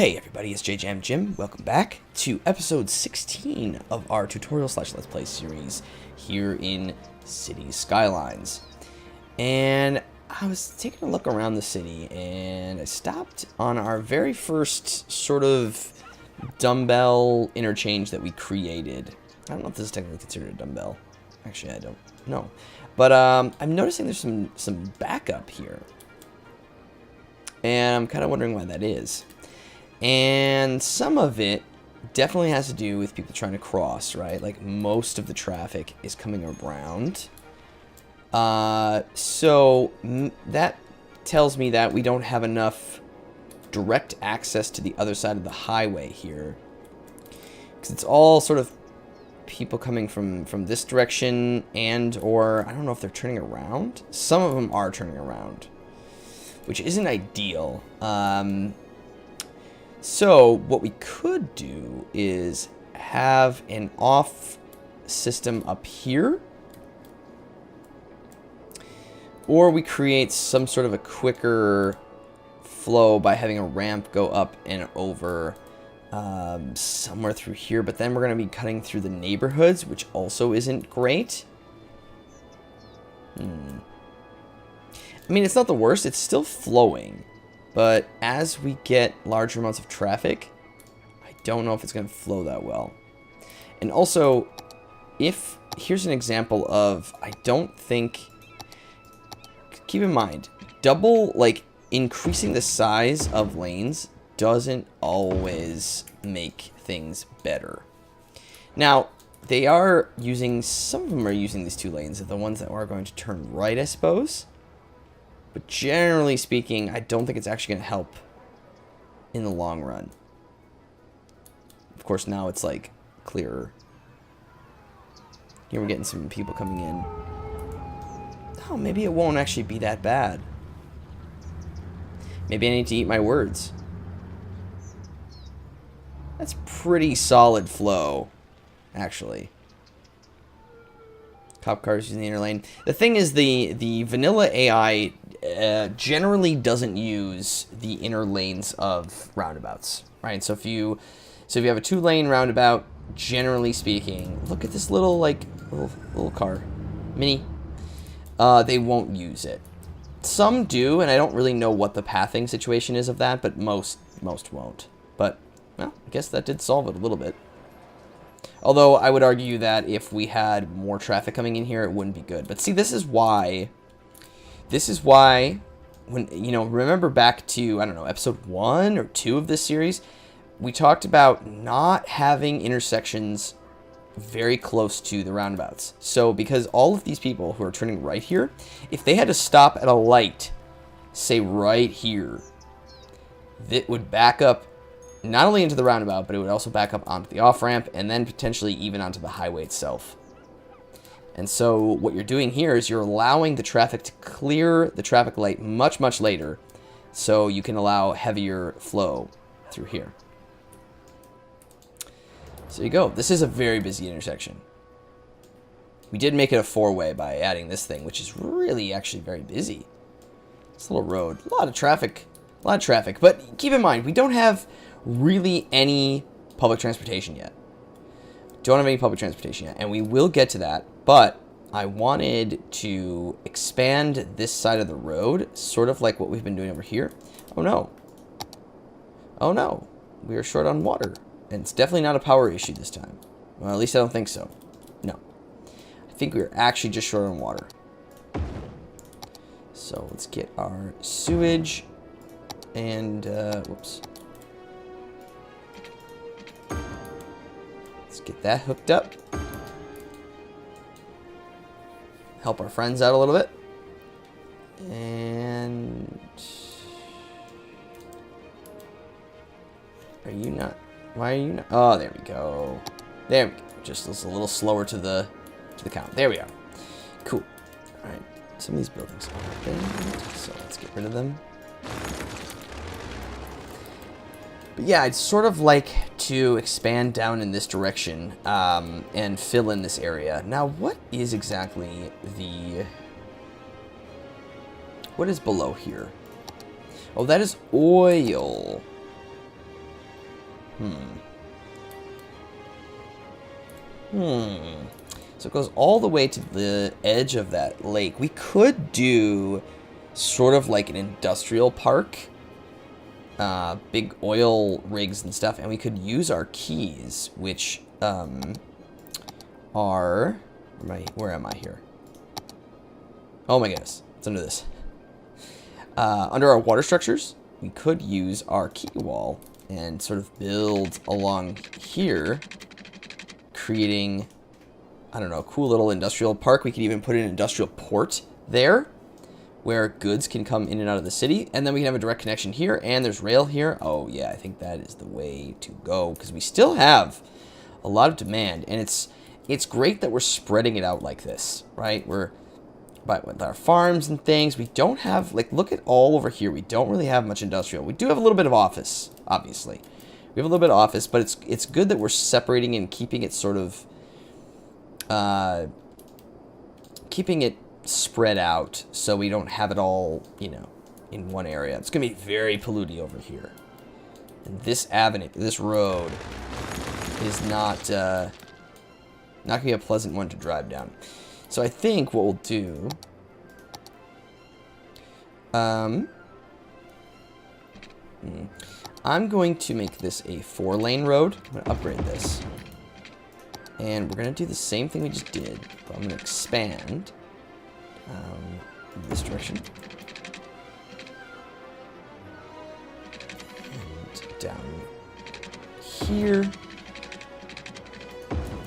Hey everybody, it's JJamJim. Welcome back to episode 16 of our tutorial / let's play series here in City Skylines. And I was taking a look around the city and I stopped on our very first sort of dumbbell interchange that we created. I don't know if this is technically considered a dumbbell. Actually, I don't know. But I'm noticing there's some backup here. And I'm kind of wondering why that is. And some of it definitely has to do with people trying to cross, right? Like most of the traffic is coming around. So that tells me that we don't have enough direct access to the other side of the highway here. Because it's all sort of people coming from this direction or I don't know if they're turning around. Some of them are turning around, which isn't ideal. So what we could do is have an off system up here, or we create some sort of a quicker flow by having a ramp go up and over somewhere through here, but then we're going to be cutting through the neighborhoods, which also isn't great. I mean, it's not the worst, it's still flowing. But as we get larger amounts of traffic, I don't know if it's going to flow that well. And also, here's an example of, I don't think, keep in mind, increasing the size of lanes doesn't always make things better. Now, some of them are using these two lanes, the ones that are going to turn right, I suppose. But generally speaking, I don't think it's actually going to help in the long run. Of course, now it's like clearer. Here we're getting some people coming in. Oh, maybe it won't actually be that bad. Maybe I need to eat my words. That's pretty solid flow, actually. Cop cars using the inner lane. The thing is, the vanilla AI generally doesn't use the inner lanes of roundabouts, right? So if you have a 2-lane roundabout, generally speaking, look at this little car, mini. They won't use it. Some do, and I don't really know what the pathing situation is of that, but most won't. But well, I guess that did solve it a little bit. Although I would argue that if we had more traffic coming in here, it wouldn't be good. But see, this is why when, remember back to, I don't know, episode 1 or 2 of this series, we talked about not having intersections very close to the roundabouts. So because all of these people who are turning right here, if they had to stop at a light, say right here, that would back up not only into the roundabout, but it would also back up onto the off-ramp and then potentially even onto the highway itself. And so what you're doing here is you're allowing the traffic to clear the traffic light much, much later, so you can allow heavier flow through here. So you go. This is a very busy intersection. We did make it a 4-way by adding this thing, which is really actually very busy. This little road, a lot of traffic. But keep in mind, we don't have really any public transportation yet. And we will get to that, but I wanted to expand this side of the road, sort of like what we've been doing over here. Oh no, we are short on water, and it's definitely not a power issue this time. Well, at least I don't think so. No, I think we're actually just short on water. So let's get our sewage and whoops. Let's get that hooked up. Help our friends out a little bit. And are you not? Why are you not? Oh, there we go. There we go. Just a little slower to the count. There we are. Cool. All right. Some of these buildings are open, so let's get rid of them. But yeah, I'd sort of like to expand down in this direction and fill in this area. Now, what is exactly what is below here? Oh, that is oil. So it goes all the way to the edge of that lake. We could do sort of like an industrial park. Big oil rigs and stuff. And we could use our keys, which are... Where am I here? Oh my goodness. It's under this. Under our water structures, we could use our key wall and sort of build along here, creating, I don't know, a cool little industrial park. We could even put an industrial port there where goods can come in and out of the city. And then we can have a direct connection here, and there's rail here. Oh yeah, I think that is the way to go, because we still have a lot of demand, and it's great that we're spreading it out like this, right? But with our farms and things, we don't have, like, look at all over here. We don't really have much industrial. We do have a little bit of office, obviously. We have a little bit of office, but it's good that we're separating and keeping it sort of, keeping it spread out so we don't have it all, you know, in one area. It's going to be very polluted over here. And this avenue, this road is not going to be a pleasant one to drive down. So I think what we'll do, I'm going to make this a 4-lane road. I'm going to upgrade this. And we're going to do the same thing we just did, but I'm going to expand in this direction. And down here.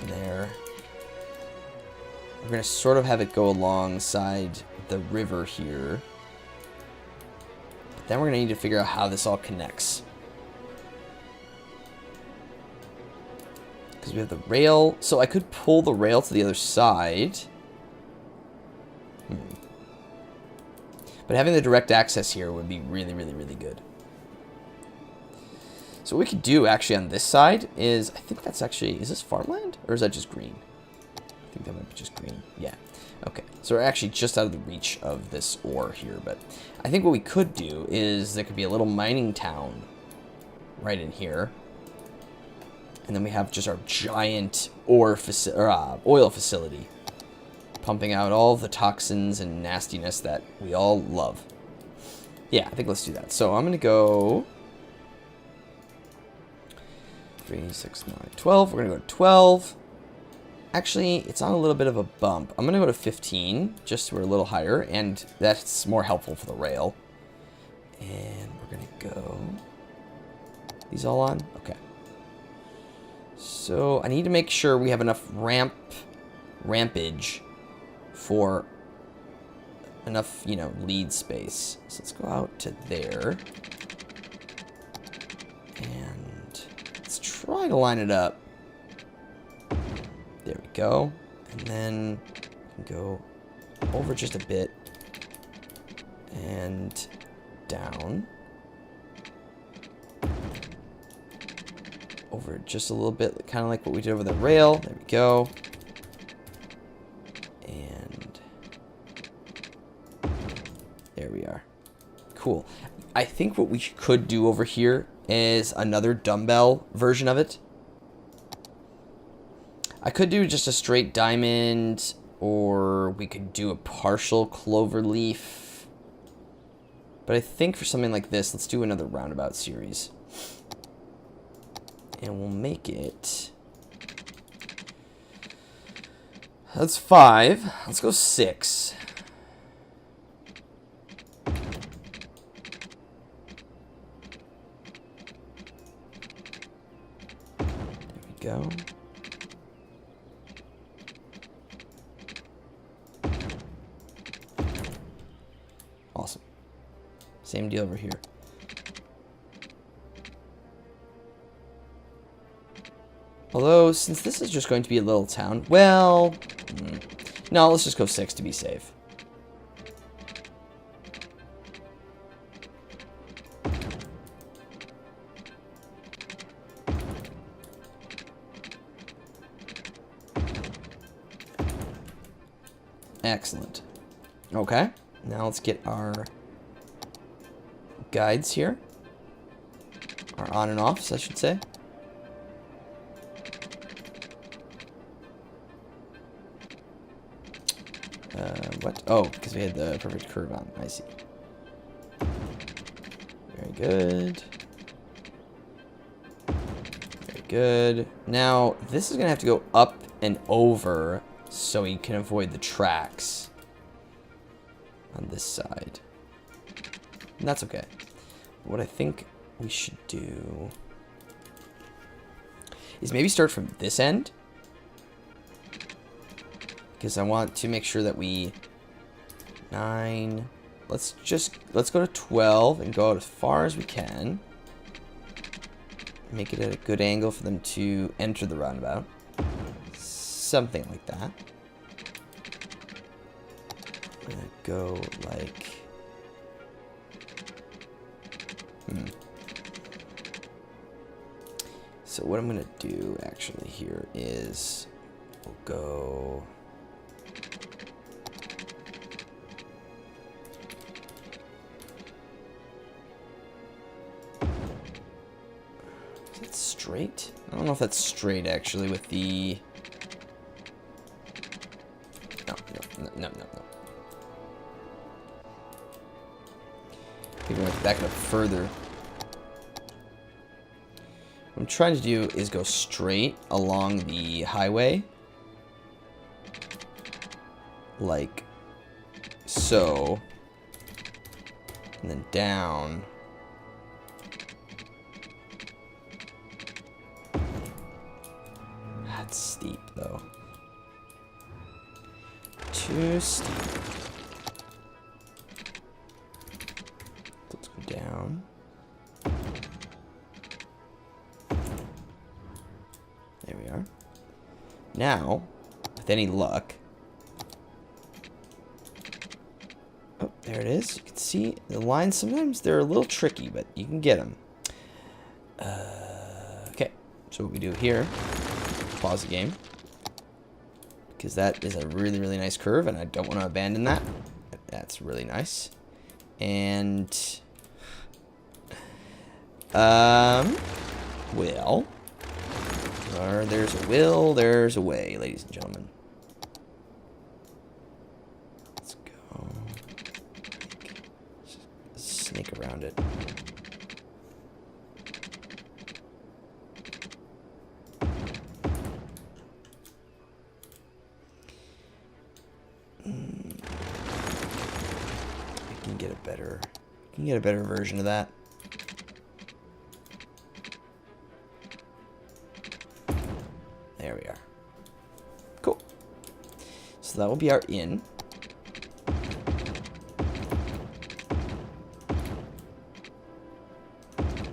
There. We're going to sort of have it go alongside the river here. But then we're going to need to figure out how this all connects. Because we have the rail. So I could pull the rail to the other side. But having the direct access here would be really, really, really good. So what we could do actually on this side is, I think that's actually, is this farmland? Or is that just green? I think that might be just green. Yeah. Okay. So we're actually just out of the reach of this ore here. But I think what we could do is there could be a little mining town right in here. And then we have just our giant oil facility. Pumping out all the toxins and nastiness that we all love. Yeah, I think let's do that. So I'm going to go 3, 6, 9, 12. We're going to go to 12. Actually, it's on a little bit of a bump. I'm going to go to 15, just so we're a little higher, and that's more helpful for the rail. And we're going to go... These all on? Okay. So I need to make sure we have enough rampage for enough, you know, lead space. So let's go out to there. And let's try to line it up. There we go. And then we can go over just a bit and down. Over just a little bit, kind of like what we did over the rail. There we go. And there we are. Cool. I think what we could do over here is another dumbbell version of it. I could do just a straight diamond, or we could do a partial clover leaf. But I think for something like this, let's do another roundabout series. And we'll make it... That's 5. Let's go 6. There we go. Awesome. Same deal over here. Although, since this is just going to be a little town, well... No, let's just go 6 to be safe. Excellent. Okay, now let's get our guides here. Our on and offs, I should say. What? Oh, because we had the perfect curve on. I see. Very good. Very good. Now, this is going to have to go up and over so we can avoid the tracks on this side. And that's okay. What I think we should do is maybe start from this end, because I want to make sure that we 9. Let's go to 12 and go out as far as we can. Make it at a good angle for them to enter the roundabout. Something like that. I'm gonna go like So what I'm gonna do actually here is we'll go is that straight? I don't know if that's straight actually with the no. Maybe I'm gonna back it up further. What I'm trying to do is go straight along the highway. Like so. And then down. That's steep though. Too steep. Let's go down. There we are. Now, with any luck... Oh, there it is. You can see the lines sometimes, they're a little tricky, but you can get them. Okay, so what we do here, pause the game. Because that is a really, really nice curve, and I don't want to abandon that. That's really nice. And... well... there's a will, there's a way, ladies and gentlemen. Let's go. Snake around it. I can get a better version of that. There we are. Cool. So that will be our in.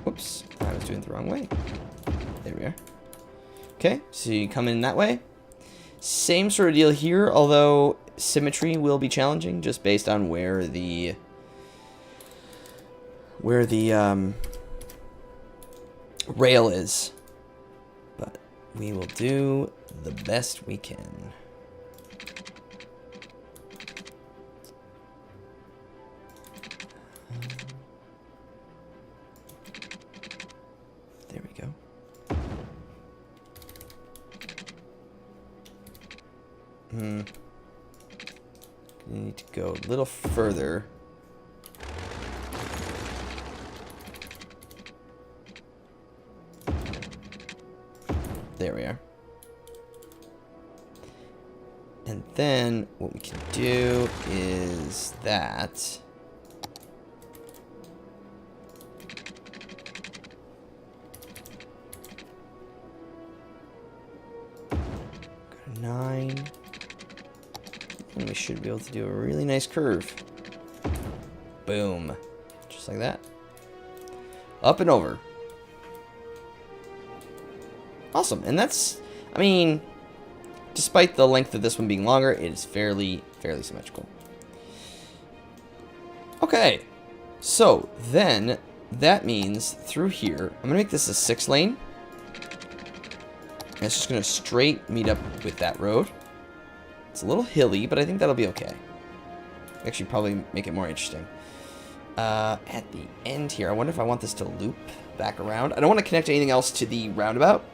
Whoops, I was doing it the wrong way. There we are. Okay, so you come in that way. Same sort of deal here, although symmetry will be challenging just based on where the rail is. But we will do the best we can. There we go. We need to go a little further. There we are. And then what we can do is that. Go to 9. And we should be able to do a really nice curve. Boom. Just like that. Up and over. Awesome. And that's, I mean, despite the length of this one being longer, it is fairly symmetrical. Okay. So then that means through here, I'm going to make this a 6-lane. And it's just going to straight meet up with that road. It's a little hilly, but I think that'll be okay. Actually, probably make it more interesting. At the end here, I wonder if I want this to loop back around. I don't want to connect anything else to the roundabout.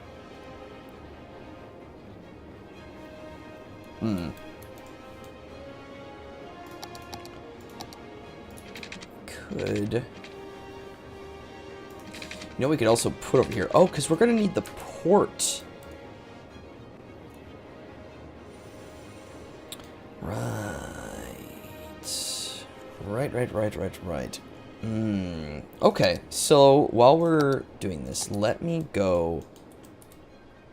could... You know, we could also put over here. Oh, because we're going to need the port. Right. Okay, so while we're doing this, let me go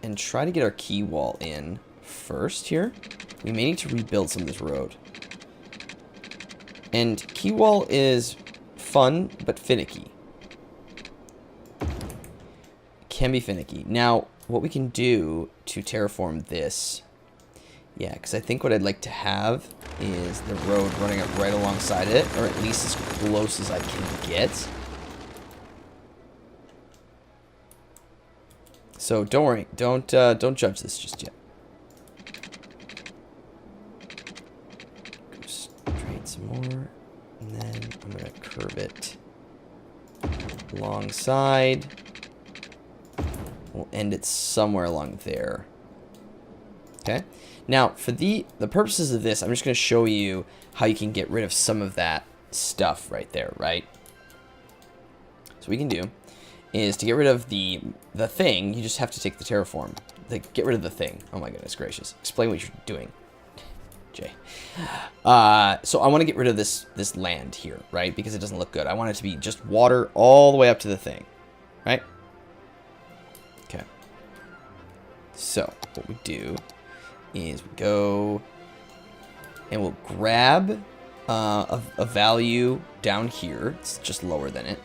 and try to get our key wall in first here. We may need to rebuild some of this road. And key wall is fun, but finicky. Can be finicky. Now, what we can do to terraform this... Yeah, because I think what I'd like to have is the road running up right alongside it, or at least as close as I can get. So don't worry, don't judge this just yet. Go straight some more, and then I'm gonna curve it alongside. We'll end it somewhere along there. Okay. Now, for the purposes of this, I'm just going to show you how you can get rid of some of that stuff right there, right? So what we can do is to get rid of the thing, you just have to take the terraform. Get rid of the thing. Oh my goodness gracious. Explain what you're doing, Jay. So I want to get rid of this land here, right? Because it doesn't look good. I want it to be just water all the way up to the thing, right? Okay. So what we do is we go and we'll grab a value down here. It's just lower than it.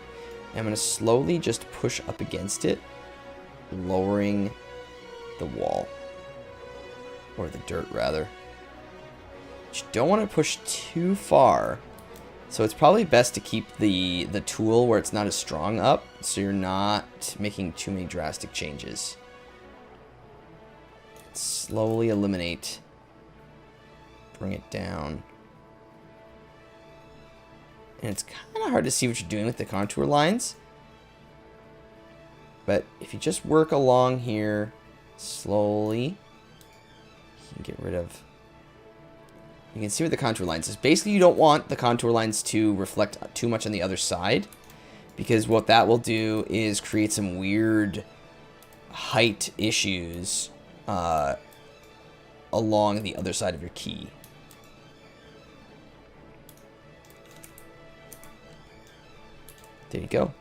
And I'm going to slowly just push up against it, lowering the wall. Or the dirt, rather. But you don't want to push too far. So it's probably best to keep the tool where it's not as strong up, so you're not making too many drastic changes. Slowly eliminate. Bring it down. And it's kind of hard to see what you're doing with the contour lines. But if you just work along here slowly, you can get rid of... You can see where the contour lines is. Basically, you don't want the contour lines to reflect too much on the other side, because what that will do is create some weird height issues along the other side of your key. There you go.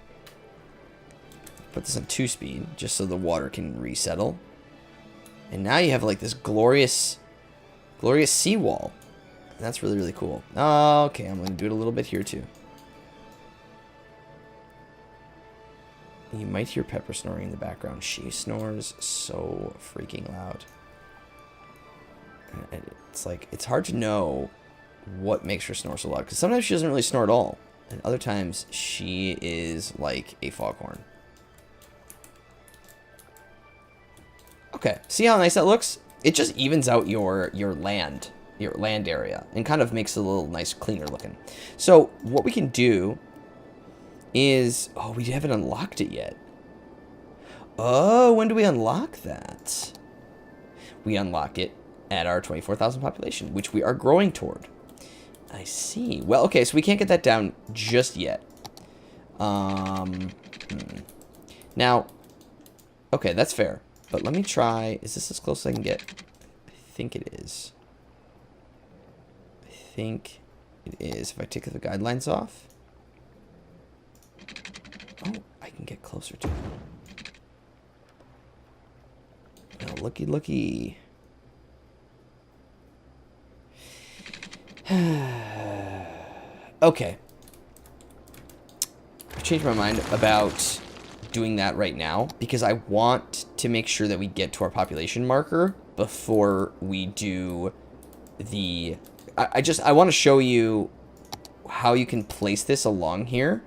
Put this on 2-speed, just so the water can resettle. And now you have like this glorious seawall. And that's really, really cool. Okay, I'm going to do it a little bit here too. You might hear Pepper snoring in the background. She snores so freaking loud. And it's like, it's hard to know what makes her snore so loud. Because sometimes she doesn't really snore at all. And other times she is like a foghorn. Okay, see how nice that looks? It just evens out your land area and kind of makes it a little nice, cleaner looking. So what we can do is, oh, we haven't unlocked it yet. Oh, when do we unlock that? We unlock it at our 24,000 population, which we are growing toward. I see. Well, okay, so we can't get that down just yet. Now, okay, that's fair. But let me try. Is this as close as I can get? I think it is. I think it is. If I take the guidelines off. Oh, I can get closer to it. Oh, looky, looky. Okay. I've changed my mind about doing that right now because I want to make sure that we get to our population marker before we do the... I want to show you how you can place this along here.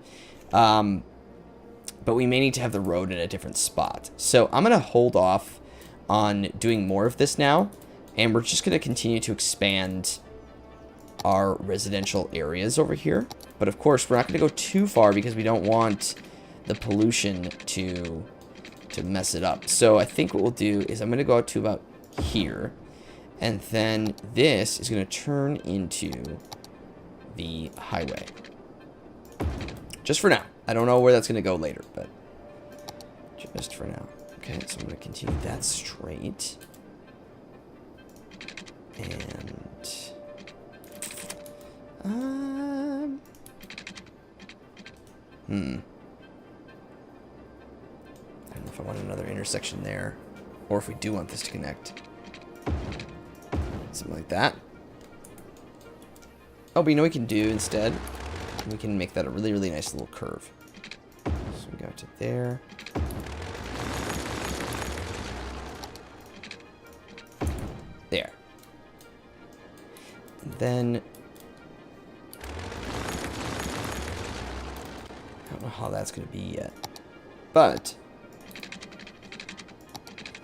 But we may need to have the road in a different spot. So I'm going to hold off on doing more of this now. And we're just going to continue to expand our residential areas over here. But of course, we're not going to go too far because we don't want the pollution to mess it up. So I think what we'll do is I'm going to go out to about here. And then this is going to turn into the highway. Just for now. I don't know where that's going to go later, but just for now. Okay, so I'm going to continue that straight. And... I don't know if I want another intersection there, or if we do want this to connect. Something like that. Oh, but you know what we can do instead? We can make that a really, really nice little curve. So we go to there. There. And then... I don't know how that's going to be yet. But...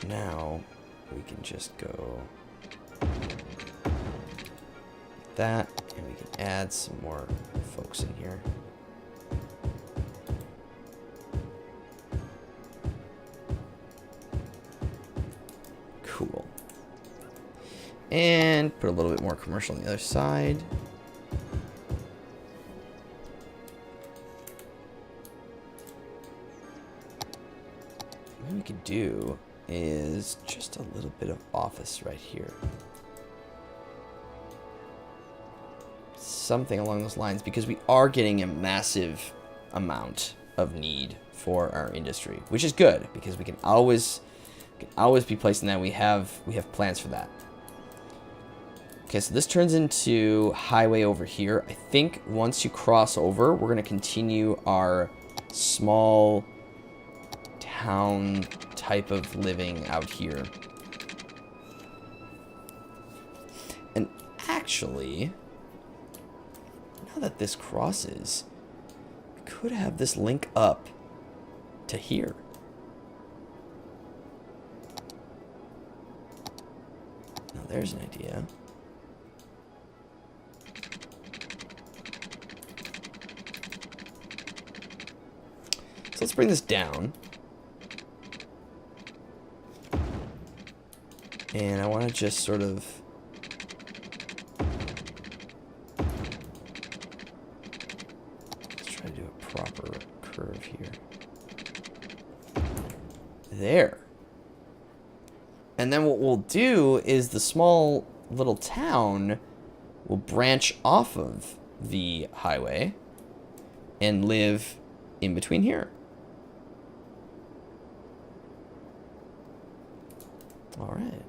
now, we can just go... that, and we can add some more folks in here. Cool. And put a little bit more commercial on the other side. What we could do is just a little bit of office right here. Something along those lines, because we are getting a massive amount of need for our industry, which is good because we can always be placing that. We have plans for that. Okay, so this turns into highway over here. I think once you cross over, we're going to continue our small town type of living out here. And actually, now that this crosses, we could have this link up to here. Now there's an idea. So let's bring this down. And I want to just sort of... let's try to do a proper curve here. There. And then what we'll do is the small little town will branch off of the highway and live in between here. All right.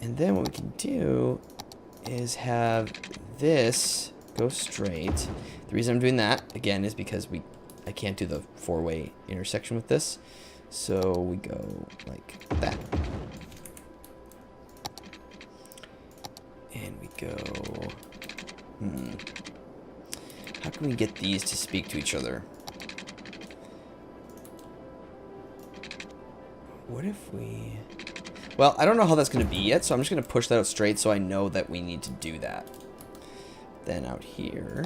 And then what we can do is have this go straight. The reason I'm doing that, again, is because I can't do the four-way intersection with this. So we go like that. And we go... how can we get these to speak to each other? What if we... well, I don't know how that's going to be yet, so I'm just going to push that out straight so I know that we need to do that. Then out here...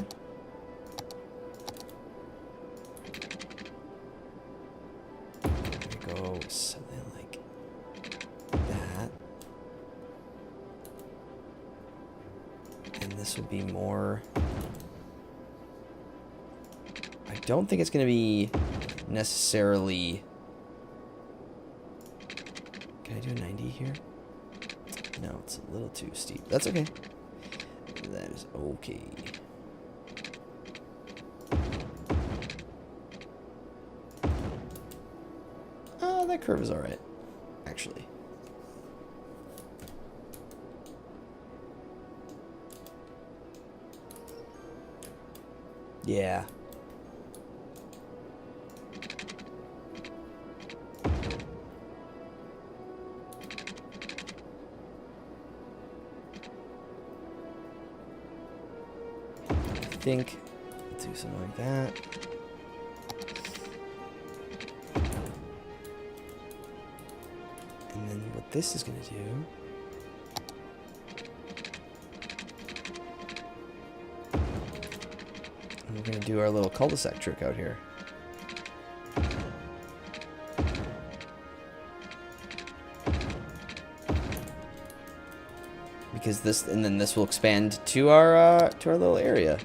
we go something like that. And this would be more... I don't think it's going to be necessarily... can I do a 90 here? No, it's a little too steep. That's okay. That is okay. Oh, that curve is alright, actually. Yeah. I think let's do something like that. And then what this is going to do we're going to do our little cul-de-sac trick out here. Because this, and then this will expand to our little area.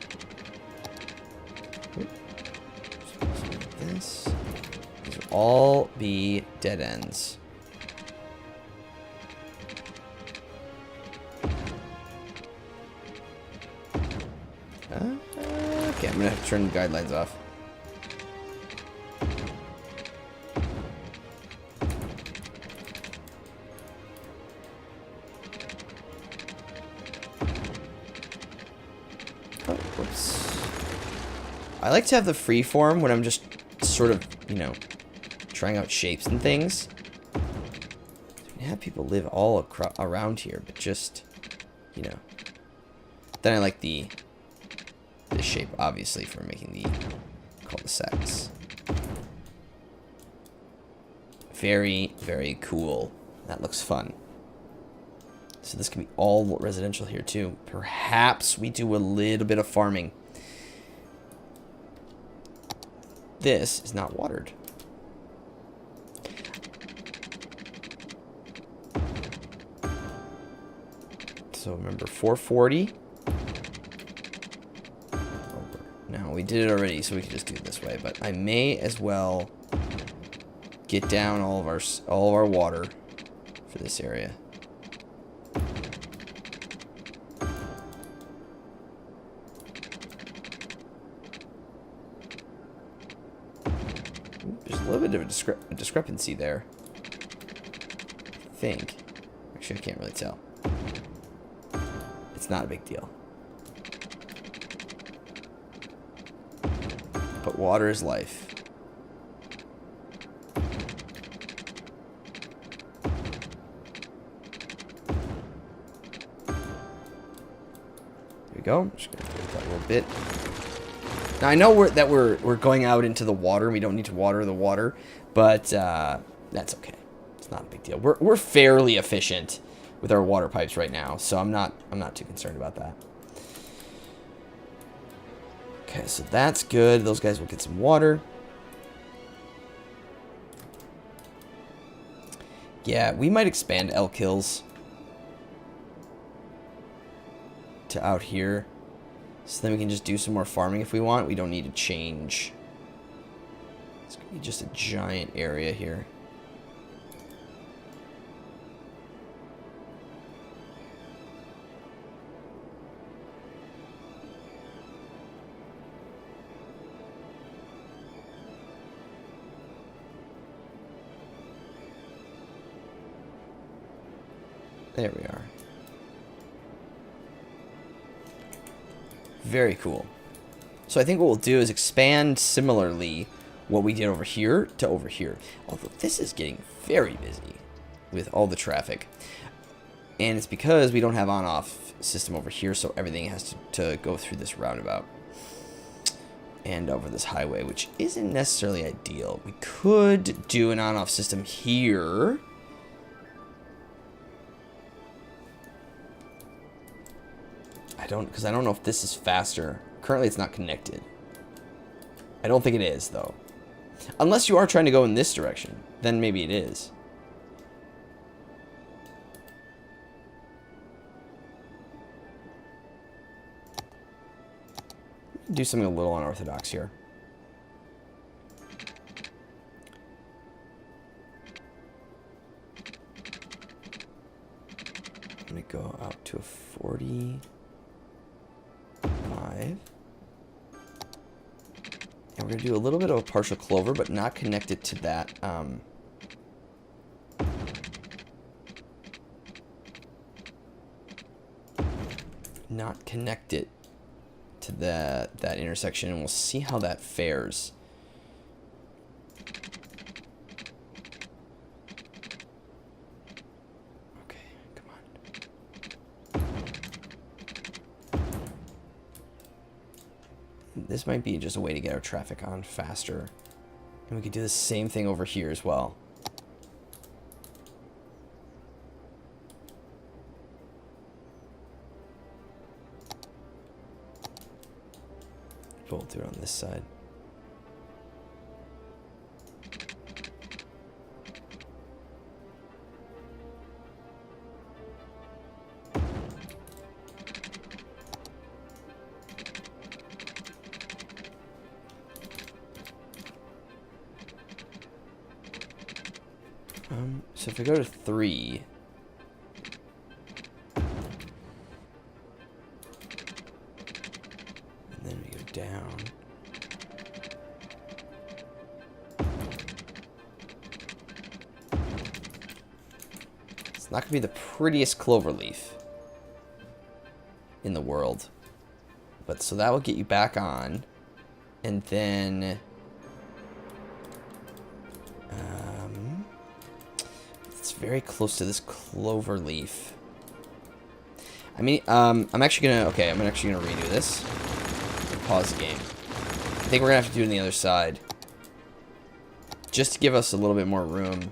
all be dead ends. Okay, I'm gonna have to turn the guidelines off. Oh, whoops. I like to have the freeform when I'm just sort of, you know, trying out shapes and things. We have people live all around here, but just, you know. Then I like the shape, obviously, for making the cul-de-sacs. Very, very cool. That looks fun. So this can be all residential here, too. Perhaps we do a little bit of farming. This is not watered. So remember, 440. Now, we did it already, so we can just do it this way. But I may as well get down all of our water for this area. There's a little bit of a discrepancy there. I think. Actually, I can't really tell. It's not a big deal. But water is life. There we go. I'm just gonna do that a little bit. Now I know we're going out into the water and we don't need to water the water, but that's okay. It's not a big deal. We're fairly efficient with our water pipes right now, so I'm not too concerned about that. Okay, so that's good. Those guys will get some water. Yeah, we might expand elk hills to out here. So then we can just do some more farming if we want. We don't need to change. It's going to be just a giant area here. There we are. Very cool. So I think what we'll do is expand similarly what we did over here to over here. Although this is getting very busy with all the traffic. And it's because we don't have on-off system over here, so everything has to go through this roundabout. And over this highway, which isn't necessarily ideal. We could do an on-off system here. Because I don't know if this is faster. Currently, it's not connected. I don't think it is, though. Unless you are trying to go in this direction, then maybe it is. Do something a little unorthodox here. I'm going to go out to a 40. And we're going to do a little bit of a partial clover, but not connect it to that. Not connect it to that intersection, and we'll see how that fares. This might be just a way to get our traffic on faster. And we could do the same thing over here as well. We'll do it on this side. So if we go to 3... and then we go down... It's not going to be the prettiest clover leaf in the world. But so that will get you back on. And then... it's very close to this clover leaf. I mean, I'm actually gonna... Okay, I'm actually gonna redo this. Pause the game. I think we're gonna have to do it on the other side. Just to give us a little bit more room.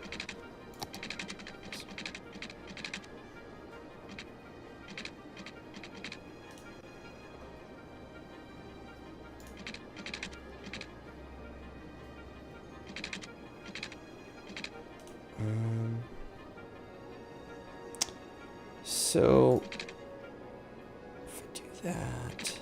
So, if I do that...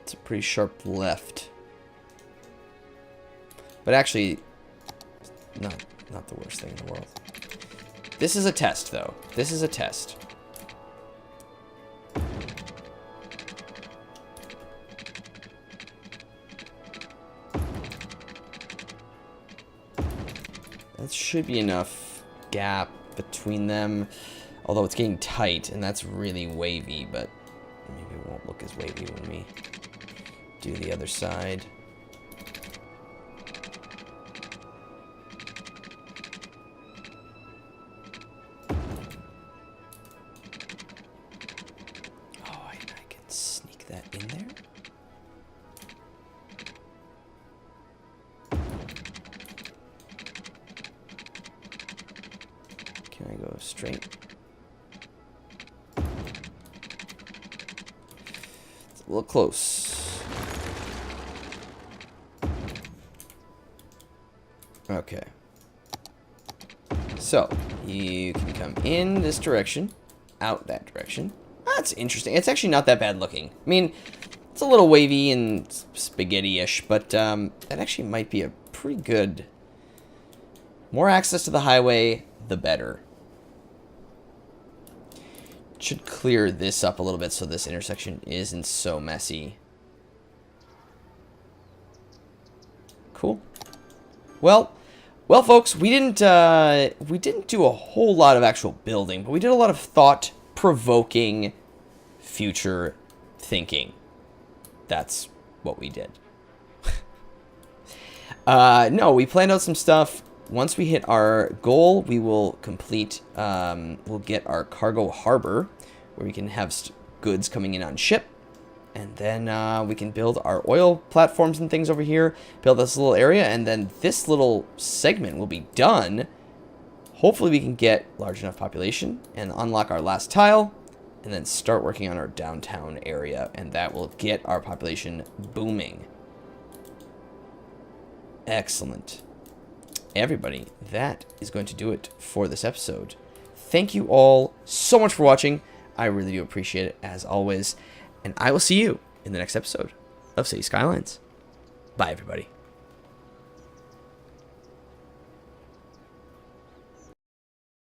It's a pretty sharp left. But actually, not the worst thing in the world. This is a test, though. This is a test. That should be enough gap between them. Although it's getting tight, and that's really wavy, but maybe it won't look as wavy when we do the other side. Oh, I can sneak that in there. Can I go straight? It's a little close. Okay. So, you can come in this direction, out that direction. That's interesting. It's actually not that bad looking. I mean, it's a little wavy and spaghetti-ish, but that actually might be a pretty good... More access to the highway, the better. Should clear this up a little bit so this intersection isn't so messy. Cool. Well, folks, we didn't do a whole lot of actual building, but we did a lot of thought-provoking future thinking. That's what we did. No, we planned out some stuff. Once we hit our goal, we will complete, we'll get our cargo harbor, where we can have goods coming in on ship. And then we can build our oil platforms and things over here, build this little area, and then this little segment will be done. Hopefully we can get large enough population and unlock our last tile, and then start working on our downtown area, and that will get our population booming. Excellent. Everybody, that is going to do it for this episode. Thank you all so much for watching. I really do appreciate it, as always. And I will see you in the next episode of City Skylines. Bye, everybody.